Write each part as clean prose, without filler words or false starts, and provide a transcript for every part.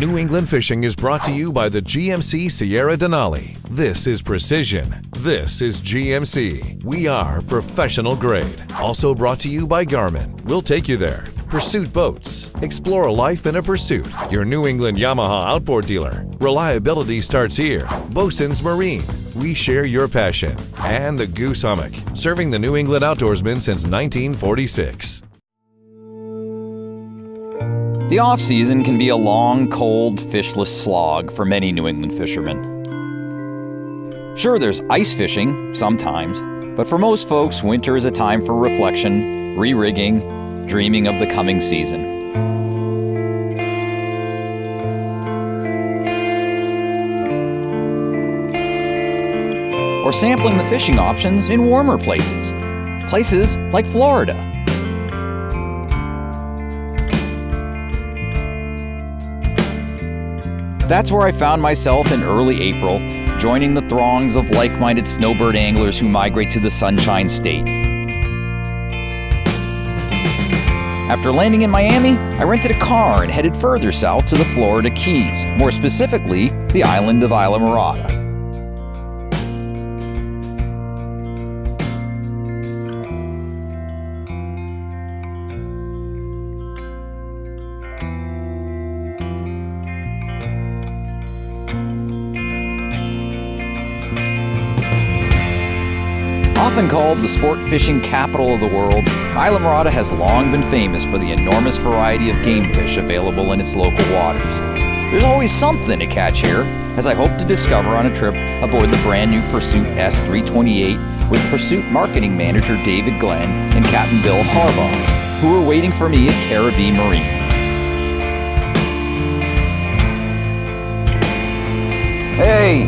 New England Fishing is brought to you by the GMC Sierra Denali. This is precision. This is GMC. We are professional grade. Also brought to you by Garmin. We'll take you there. Pursuit Boats. Explore a life in a Pursuit. Your New England Yamaha outboard dealer. Reliability starts here. Bosun's Marine. We share your passion. And the Goose Hummock. Serving the New England outdoorsman since 1946. The off-season can be a long, cold, fishless slog for many New England fishermen. Sure, there's ice fishing, sometimes, but for most folks, winter is a time for reflection, re-rigging, dreaming of the coming season. Or sampling the fishing options in warmer places. Places like Florida. That's where I found myself in early April, joining the throngs of like-minded snowbird anglers who migrate to the Sunshine State. After landing in Miami, I rented a car and headed further south to the Florida Keys, more specifically, the island of Islamorada. Often called the sport fishing capital of the world, Islamorada has long been famous for the enormous variety of game fish available in its local waters. There's always something to catch here, as I hope to discover on a trip aboard the brand new Pursuit S328 with Pursuit marketing manager David Glenn and Captain Bill Harbaugh, who are waiting for me at Caribbean Marine. Hey,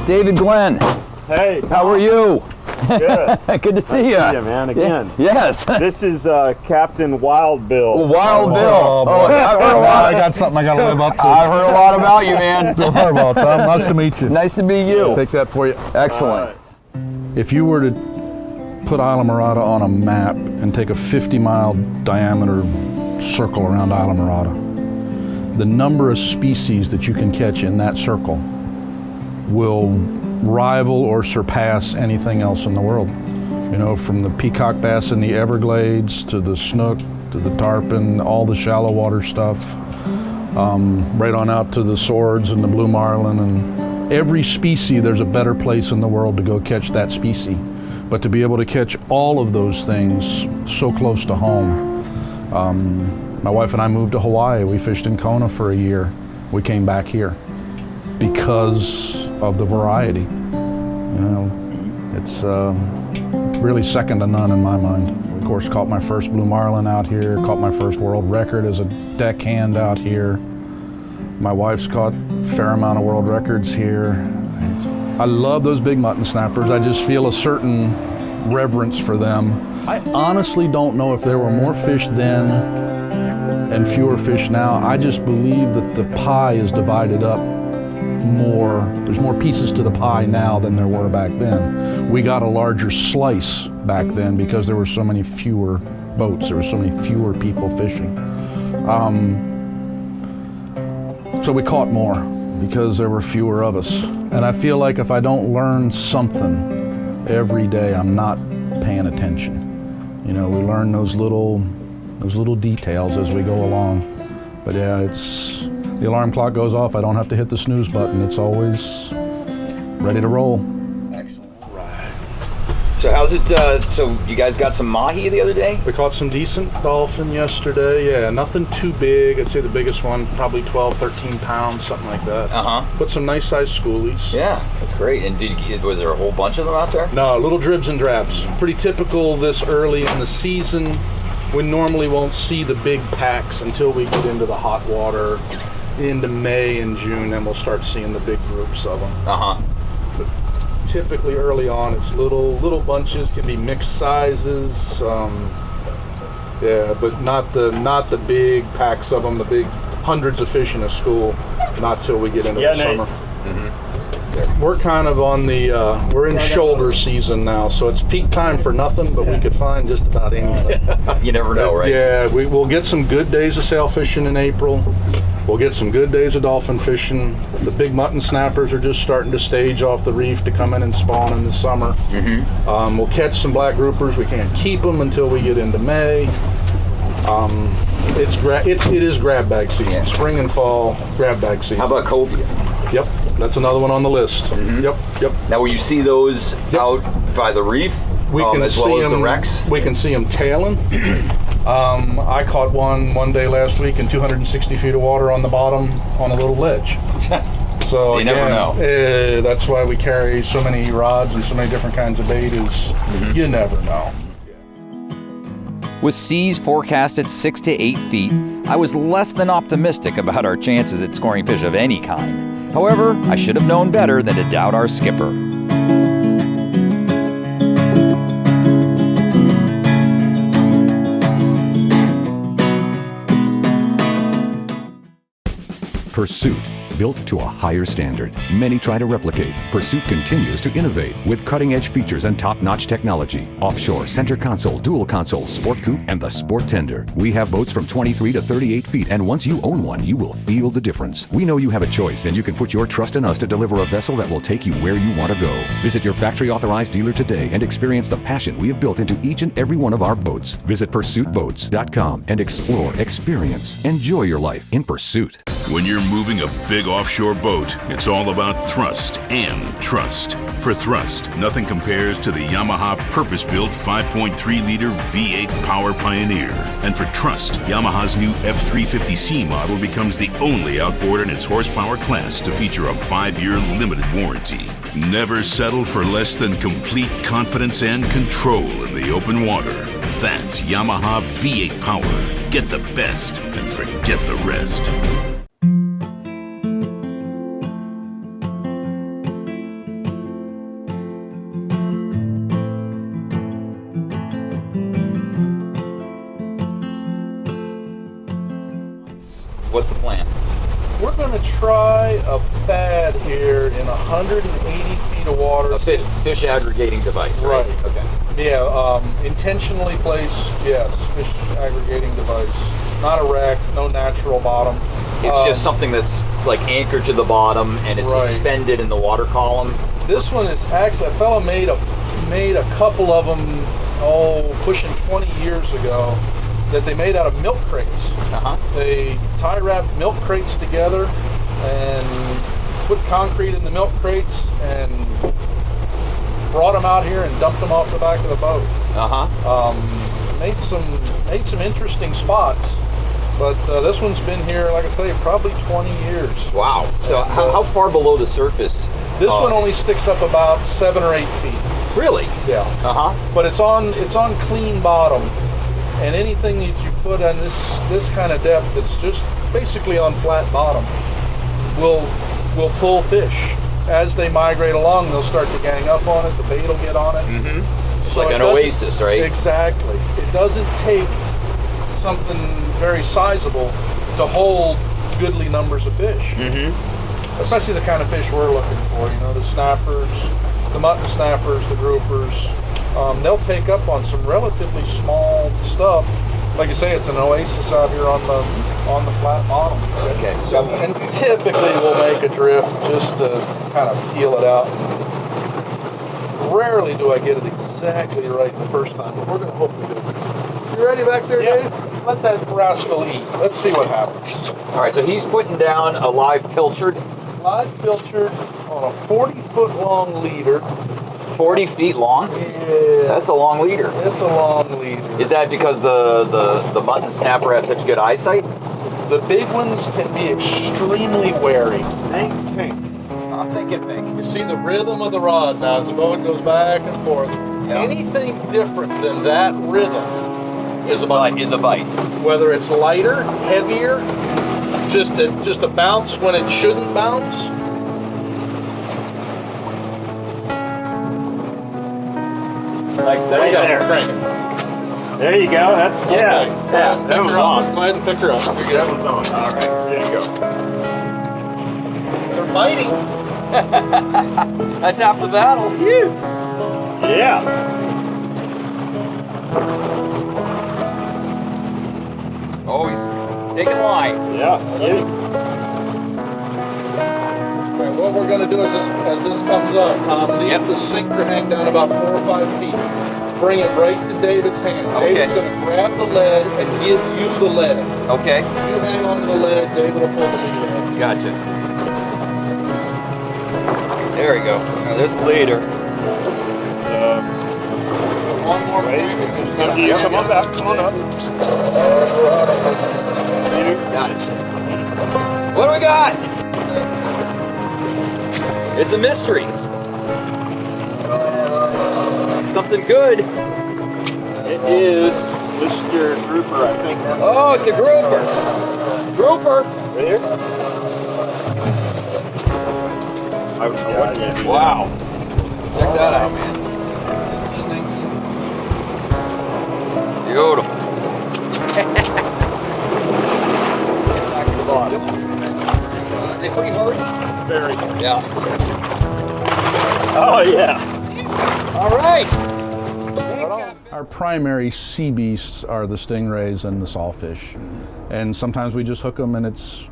David Glenn. Hey, how are you? Good. Good to see you. Nice to see you, man. Again. Yes. This is Captain Wild Bill. Wild Bill. Oh, I've heard a lot. I got something I got to live up to. I've heard a lot about you, man. Bill Harbaugh, Tom. Nice to meet you. Nice to meet you. I'll take that for you. Excellent. If you were to put Islamorada on a map and take a 50-mile diameter circle around Islamorada, the number of species that you can catch in that circle will rival or surpass anything else in the world. You know, from the peacock bass in the Everglades to the snook to the tarpon, all the shallow water stuff, right on out to the swords and the blue marlin, and every species, there's a better place in the world to go catch that species. But to be able to catch all of those things so close to home. My wife and I moved to Hawaii. We fished in Kona for a year. We came back here because of the variety. You know, it's really second to none in my mind. Of course, caught my first blue marlin out here, caught my first world record as a deckhand out here. My wife's caught a fair amount of world records here. I love those big mutton snappers. I just feel a certain reverence for them. I honestly don't know if there were more fish then and fewer fish now. I just believe that the pie is divided up more. There's more pieces to the pie now than there were back then. We got a larger slice back then because there were so many fewer boats. There were so many fewer people fishing. So we caught more because there were fewer of us. And I feel like if I don't learn something every day, I'm not paying attention. You know, we learn those little details as we go along. But yeah, the alarm clock goes off, I don't have to hit the snooze button. It's always ready to roll. Excellent. Right. So how's it, so you guys got some mahi the other day? We caught some decent dolphin yesterday. Yeah, nothing too big. I'd say the biggest one, probably 12, 13 pounds, something like that. Uh-huh. But some nice sized schoolies. Yeah, that's great. And was there a whole bunch of them out there? No, little dribs and drabs. Pretty typical this early in the season. We normally won't see the big packs until we get into the hot water, into May and June, then we'll start seeing the big groups of them. Uh-huh. But typically early on, it's little bunches, can be mixed sizes. Yeah, but not the big packs of them, the big hundreds of fish in a school, not till we get into the summer. Mm-hmm. We're kind of on the, we're in shoulder season now, so it's peak time for nothing, but we could find just about anything. You never know, right? Yeah, we'll get some good days of sail fishing in April. We'll get some good days of dolphin fishing. The big mutton snappers are just starting to stage off the reef to come in and spawn in the summer. We'll catch some black groupers. We can't keep them until we get into May. It is grab bag season. Yeah. Spring and fall grab bag season. How about cobia? Yep, that's another one on the list. Yep. Now, will you see those out by the reef? We can as see well as the them, wrecks? We can see them tailing. I caught one day last week in 260 feet of water on the bottom on a little ledge. So you never know. That's why we carry so many rods and so many different kinds of bait is you never know. With seas forecasted 6 to 8 feet, I was less than optimistic about our chances at scoring fish of any kind. However, I should have known better than to doubt our skipper. Pursuit, built to a higher standard. Many try to replicate. Pursuit continues to innovate with cutting-edge features and top-notch technology. Offshore, center console, dual console, sport coupe, and the sport tender. We have boats from 23 to 38 feet, and once you own one, you will feel the difference. We know you have a choice, and you can put your trust in us to deliver a vessel that will take you where you want to go. Visit your factory-authorized dealer today and experience the passion we have built into each and every one of our boats. Visit PursuitBoats.com and explore, experience, enjoy your life in Pursuit. When you're moving a big offshore boat, it's all about thrust and trust. For thrust, nothing compares to the Yamaha purpose-built 5.3-liter V8 Power Pioneer. And for trust, Yamaha's new F350C model becomes the only outboard in its horsepower class to feature a 5-year limited warranty. Never settle for less than complete confidence and control in the open water. That's Yamaha V8 Power. Get the best and forget the rest. What's the plan? We're going to try a fad here in 180 feet of water. A fish aggregating device, right? Okay. Yeah, intentionally placed, yes, fish aggregating device. Not a wreck, no natural bottom. It's just something that's like anchored to the bottom and it's suspended in the water column. This one is actually, a fellow made a couple of them, pushing 20 years ago, that they made out of milk crates. They tie wrapped milk crates together and put concrete in the milk crates and brought them out here and dumped them off the back of the boat. Made some interesting spots, but this one's been here, like I say, probably 20 years. Wow. So how far below the surface? This one only sticks up about 7 or 8 feet. Really? Yeah. But it's on clean bottom. And anything that you put on this kind of depth that's just basically on flat bottom will pull fish. As they migrate along, they'll start to gang up on it, the bait will get on it. It's like an oasis, right? Exactly. It doesn't take something very sizable to hold goodly numbers of fish. Especially the kind of fish we're looking for, the snappers, the mutton snappers, the groupers. They'll take up on some relatively small stuff. Like you say, it's an oasis out here on the flat bottom. Okay. And typically we'll make a drift just to kind of feel it out. Rarely do I get it exactly right the first time, but we're going to hope we do. You ready back there, Dave? Let that rascal eat. Let's see what happens. All right, so he's putting down a live pilchard. Live pilchard on a 40-foot long leader. 40 feet long? Yeah. That's a long leader. It's a long leader. Is that because the mutton snapper have such good eyesight? The big ones can be extremely wary. Pink. I'm thinking pink. You see the rhythm of the rod now as the boat goes back and forth. Yeah. Anything different than that rhythm is a bite. Whether it's lighter, heavier, just a bounce when it shouldn't bounce. Like there you go. There you go. That's Yeah. That was on. Go ahead and pick her up. That was on. All right. There you go. They're biting. That's half the battle. Yeah. Oh, he's taking line. Yeah. what we're going to do is, as this comes up, Tom, leave the sinker hang down about 4 or 5 feet. Bring it right to David's hand. Okay. David's going to grab the lead and give you the lead. Okay. You hang on to the lead, David will pull the leader. Gotcha. There we go. Now this leader. One more Right. thing. Come on back. Come on up. Got it. What do we got? It's a mystery. Something good. It is Mr. Grouper, I think. Oh, it's a grouper. Grouper. Right here? Wow. Check that out, man. Beautiful. Are they pretty hard? Very. Yeah. Oh, yeah. All right. Our primary sea beasts are the stingrays and the sawfish, and sometimes we just hook them, and it's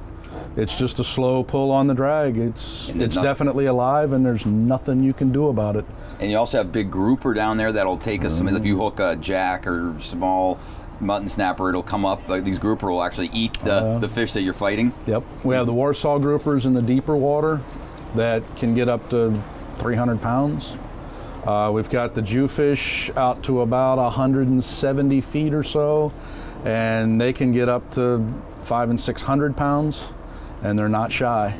just a slow pull on the drag. It's definitely alive, and there's nothing you can do about it. And you also have big grouper down there that'll take us. If you hook a jack or small mutton snapper, it'll come up. Like these grouper will actually eat the fish that you're fighting. Yep. We have the Warsaw groupers in the deeper water that can get up to 300 pounds. We've got the jewfish out to about 170 feet or so, and they can get up to 500 and 600 pounds, and they're not shy.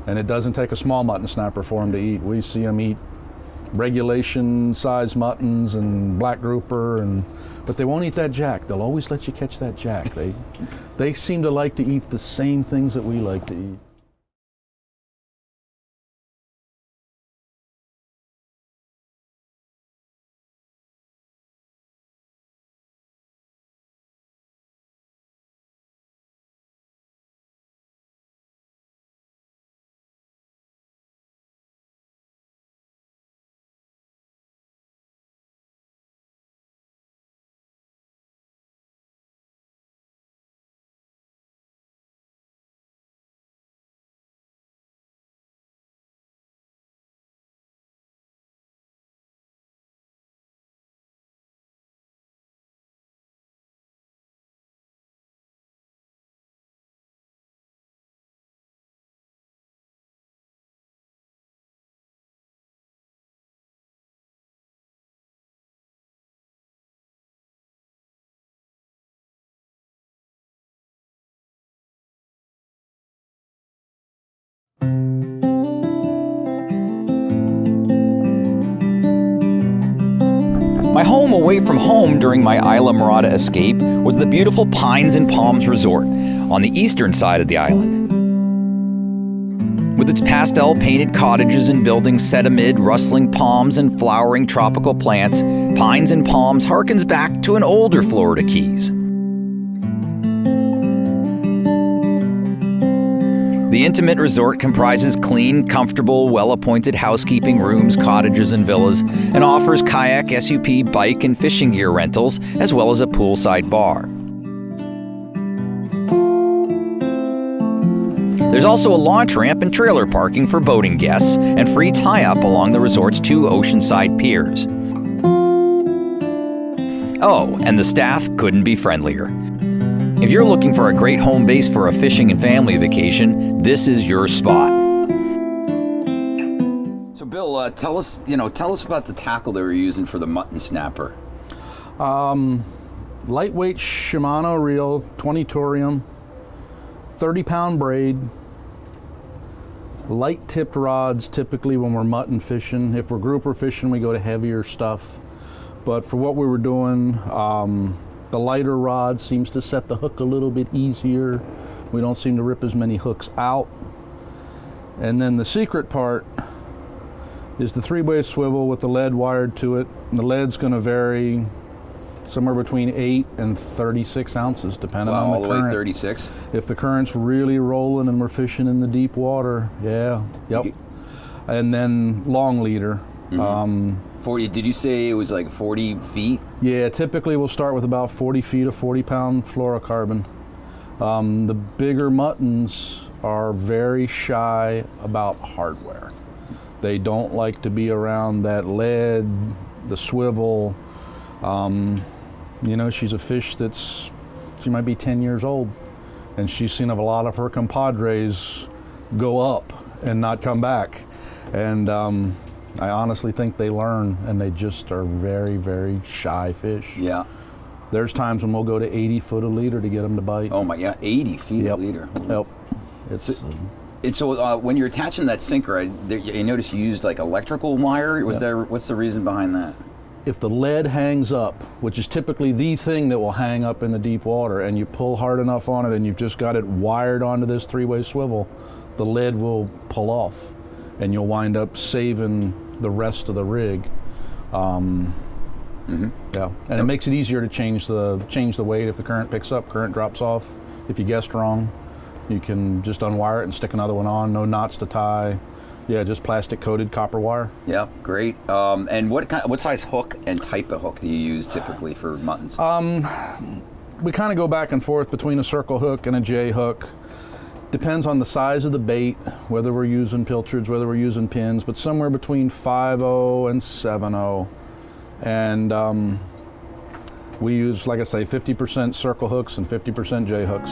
And it doesn't take a small mutton snapper for them to eat. We see them eat regulation size muttons and black grouper, but they won't eat that jack. They'll always let you catch that jack. They seem to like to eat the same things that we like to eat. My home away from home during my Islamorada escape was the beautiful Pines and Palms Resort on the eastern side of the island. With its pastel painted cottages and buildings set amid rustling palms and flowering tropical plants, Pines and Palms harkens back to an older Florida Keys. The intimate resort comprises clean, comfortable, well-appointed housekeeping rooms, cottages, and villas, and offers kayak, SUP, bike, and fishing gear rentals, as well as a poolside bar. There's also a launch ramp and trailer parking for boating guests, and free tie-up along the resort's 2 oceanside piers. Oh, and the staff couldn't be friendlier. If you're looking for a great home base for a fishing and family vacation, this is your spot. So, Bill, tell us about the tackle they were using for the mutton snapper. Lightweight Shimano reel, 20 torium, 30-pound braid, light-tipped rods. Typically, when we're mutton fishing, if we're grouper fishing, we go to heavier stuff. But for what we were doing, the lighter rod seems to set the hook a little bit easier. We don't seem to rip as many hooks out. And then the secret part is the 3-way swivel with the lead wired to it. And the lead's going to vary somewhere between 8 and 36 ounces, depending on the current. All the way 36? If the current's really rolling and we're fishing in the deep water, yeah, yep. And then long leader. 40, did you say it was like 40 feet? Yeah, typically we'll start with about 40 feet of 40-pound fluorocarbon. The bigger muttons are very shy about hardware. They don't like to be around that lead, the swivel. You know, she's a fish she might be 10 years old, and she's seen a lot of her compadres go up and not come back. And I honestly think they learn, and they just are very, very shy fish. Yeah. There's times when we'll go to 80 foot a leader to get them to bite. Oh my, yeah, 80 feet a leader. Yep. So when you're attaching that sinker, I noticed you used like electrical wire. What's the reason behind that? If the lead hangs up, which is typically the thing that will hang up in the deep water, and you pull hard enough on it and you've just got it wired onto this three-way swivel, the lead will pull off and you'll wind up saving the rest of the rig. Yeah, and it makes it easier to change the weight if the current picks up, current drops off. If you guessed wrong, you can just unwire it and stick another one on. No knots to tie. Yeah, just plastic coated copper wire. Yeah, great. And what size hook and type of hook do you use typically for muttons? We kind of go back and forth between a circle hook and a J hook. Depends on the size of the bait, whether we're using pilchards, whether we're using pins, but somewhere between 5.0 and 7.0. And we use, like I say, 50% circle hooks and 50% J hooks.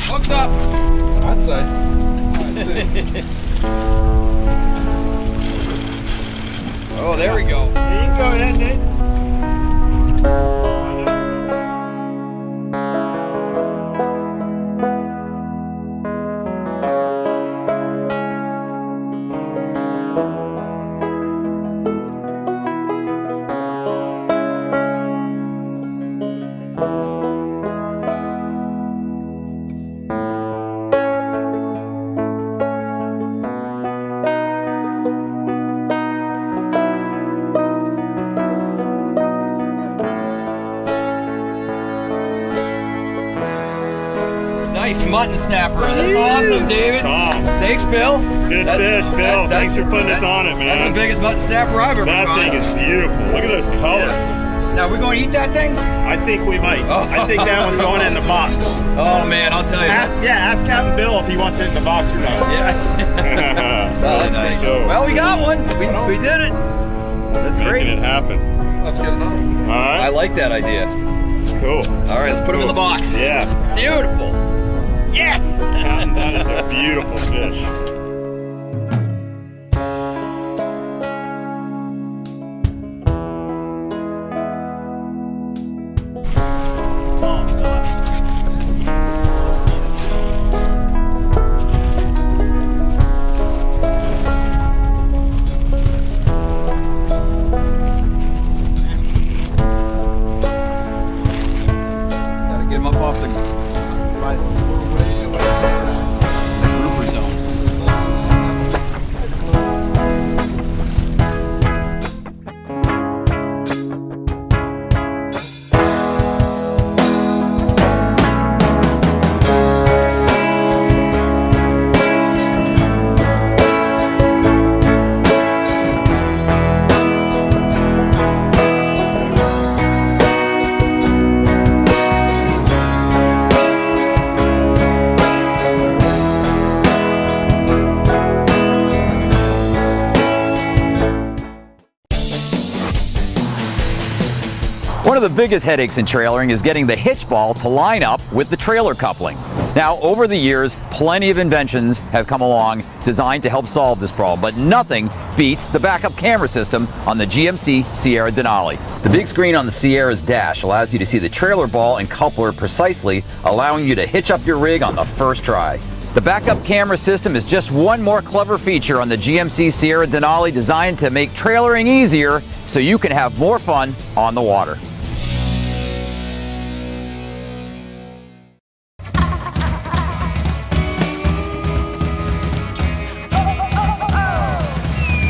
Hooked up. I'd say. Oh, there we go. Yeah, you can go ahead, Nate. Nice mutton snapper. That's awesome, David. Tom. Thanks, Bill. Good fish, Bill. Thanks for putting us on it, man. That's the biggest mutton snapper I've ever That caught. thing is beautiful. Look at those colors. Yeah. Now, we're going to eat that thing? I think we might. I think that one's going in the box. Oh, man, I'll tell you. Ask Captain Bill if he wants it in the box or not. Yeah. Oh, that's nice. So, Well, we got one. We did it. That's great. making it happen. Let's get another one. All right. I like that idea. Cool. All right, let's put him in the box. Yeah. Beautiful. Yes! That is a beautiful fish. Gotta get him up off the grouper zone. One of the biggest headaches in trailering is getting the hitch ball to line up with the trailer coupling. Now, over the years, plenty of inventions have come along designed to help solve this problem, but nothing beats the backup camera system on the GMC Sierra Denali. The big screen on the Sierra's dash allows you to see the trailer ball and coupler precisely, allowing you to hitch up your rig on the first try. The backup camera system is just one more clever feature on the GMC Sierra Denali, designed to make trailering easier so you can have more fun on the water.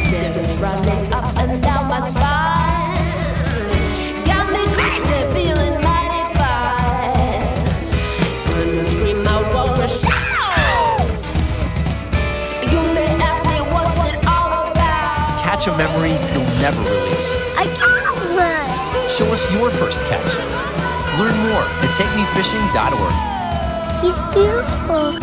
Shivers running up and down my spine. Got me crazy, feeling mighty fine. When I scream, I wanna shout. You may ask me what's it all about. Catch a memory you'll never release. I got one. Show us your first catch. Learn more at takemefishing.org. He's beautiful.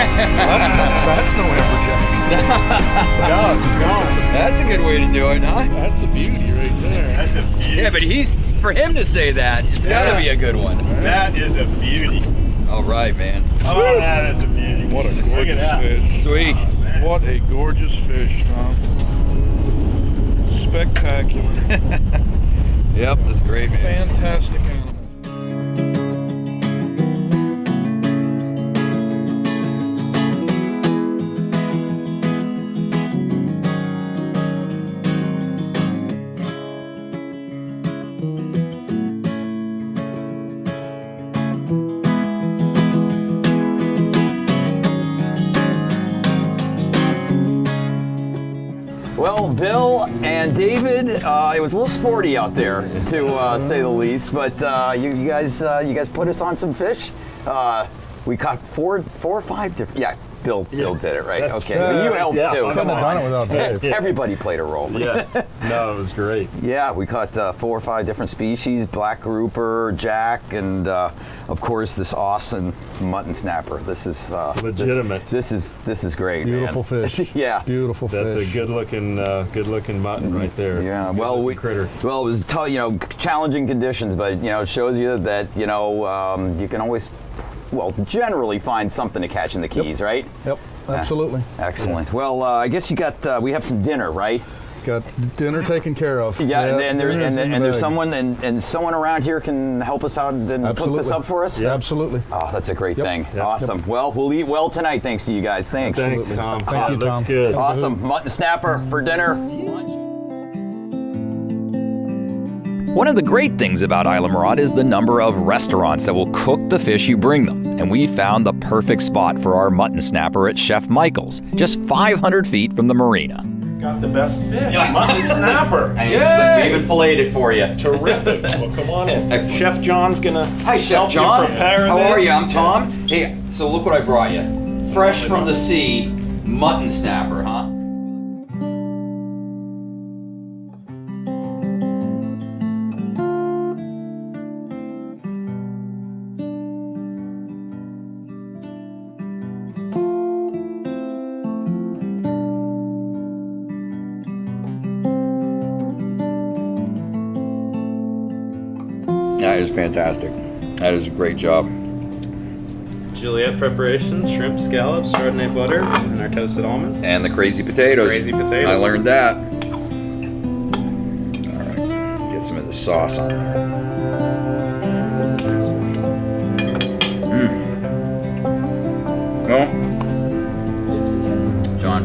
That's no amberjack. That's a good way to do it, huh? That's a beauty right there. That's a beauty. Yeah, but for him to say that, it's gotta be a good one. That is a beauty. All right, man. Oh, that is a beauty. What a Look at gorgeous that. fish. Sweet. Oh, man. What a gorgeous fish, Tom. Spectacular. Yep, that's great, man. Fantastic animal. Well, Bill and David, it was a little sporty out there, to say the least. But you guys put us on some fish. We caught four or five different. Yeah, Bill did it, right? That's- Okay, but you helped yeah, too. I'm Come gonna on. Done it without Dave. Everybody played a role. Yeah. No, it was great. Yeah, we caught 4 or 5 different species: black grouper, jack, and of course this awesome mutton snapper. This is Legitimate. This is great, Beautiful man. fish. Yeah. Beautiful That's fish. a good looking mutton right there. Yeah, Good looking critter. Well, it was challenging conditions, but it shows you that you can always, generally find something to catch in the Keys, right? Yep, absolutely. Excellent. Well, I guess we have some dinner, right? Got dinner taken care of. Yeah, and dinner's in the there's bag. someone and someone around here can help us out and put this Absolutely. up for us. Yeah, absolutely. Oh, that's a great Yep. thing. Yep. Awesome. Well, we'll eat well tonight, thanks to you guys. Thanks. Thanks, Absolutely. Tom. Thank you, Looks Tom. good. Awesome. Mutton snapper for dinner. One of the great things about Islamorada is the number of restaurants that will cook the fish you bring them. And we found the perfect spot for our mutton snapper at Chef Michael's, just 500 feet from the marina. Got the best fish. Mutton snapper. We even filleted it for you. Terrific. Well, come on in. Excellent. Chef John's gonna Hi, Chef help John. you prepare How this. are you? I'm Tom. Hey, so look what I brought you. Fresh from the sea, mutton snapper, huh? That is fantastic. That is a great job. Juliet preparation, shrimp, scallops, Chardonnay butter, and our toasted almonds. And the crazy potatoes. Crazy potatoes. I learned that. All right, get some of the sauce on there. Well, John,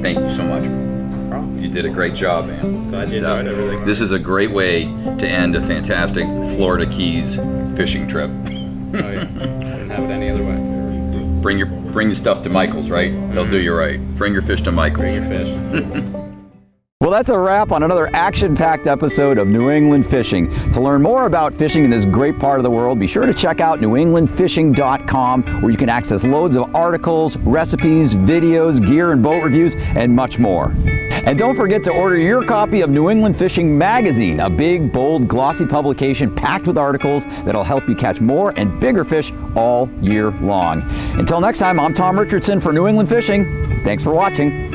thank you so much. No problem. You did a great job, man. Glad you enjoyed everything. This is a great way to end a fantastic Florida Keys fishing trip. Oh yeah, couldn't have it any other way. Bring your bring the stuff to Michael's, right? They'll do you right. Bring your fish to Michael's. Bring your fish. Well, that's a wrap on another action-packed episode of New England Fishing. To learn more about fishing in this great part of the world, be sure to check out newenglandfishing.com, where you can access loads of articles, recipes, videos, gear and boat reviews, and much more. And don't forget to order your copy of New England Fishing Magazine, a big, bold, glossy publication packed with articles that'll help you catch more and bigger fish all year long. Until next time, I'm Tom Richardson for New England Fishing. Thanks for watching.